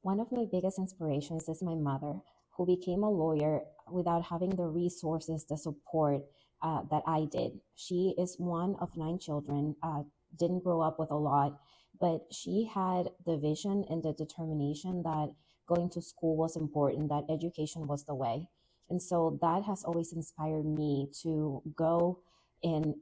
One of my biggest inspirations is my mother, who became a lawyer without having the resources, the support that I did. She is one of 9 children, didn't grow up with a lot, but she had the vision and the determination that going to school was important, that education was the way. And so that has always inspired me to go and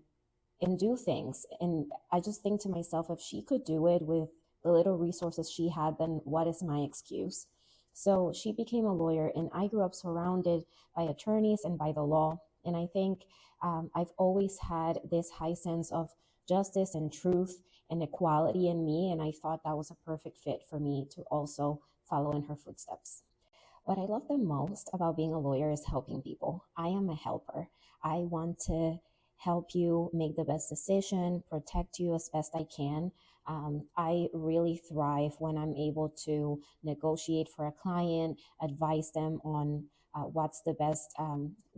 do things. And I just think to myself, if she could do it with the little resources she had, then what is my excuse? So she became a lawyer, and I grew up surrounded by attorneys and by the law. And I think I've always had this high sense of justice and truth and equality in me. And I thought that was a perfect fit for me to also follow in her footsteps. What I love the most about being a lawyer is helping people. I am a helper. I want to help you make the best decision, protect you as best I can. I really thrive when I'm able to negotiate for a client, advise them on what's the best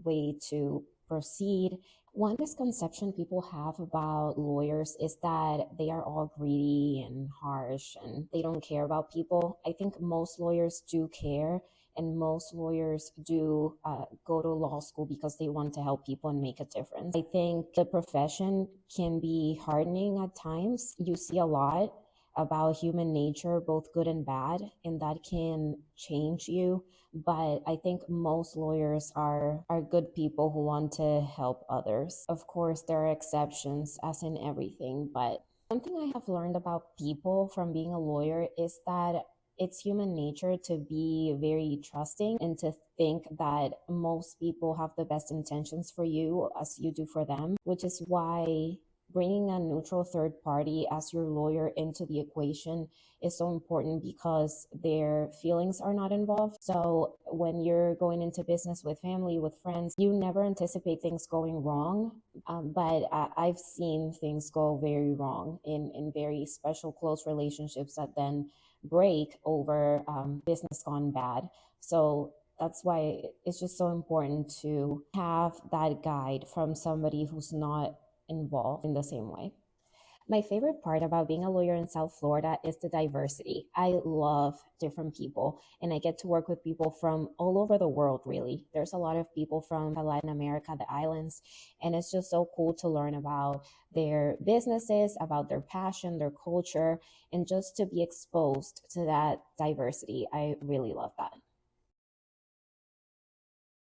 way to proceed. One misconception people have about lawyers is that they are all greedy and harsh and they don't care about people. I think most lawyers do care, and most lawyers do go to law school because they want to help people and make a difference. I think the profession can be hardening at times. You see a lot about human nature, both good and bad, and that can change you. But I think most lawyers are good people who want to help others. Of course, there are exceptions, as in everything, but one thing I have learned about people from being a lawyer is that it's human nature to be very trusting and to think that most people have the best intentions for you as you do for them, which is why bringing a neutral third party as your lawyer into the equation is so important, because their feelings are not involved. So when you're going into business with family, with friends, you never anticipate things going wrong. But I've seen things go very wrong in very special, close relationships that then break over business gone bad. So that's why it's just so important to have that guide from somebody who's not involved in the same way. My favorite part about being a lawyer in South Florida is the diversity. I love different people, and I get to work with people from all over the world, really. There's a lot of people from Latin America, the islands, and it's just so cool to learn about their businesses, about their passion, their culture, and just to be exposed to that diversity. I really love that.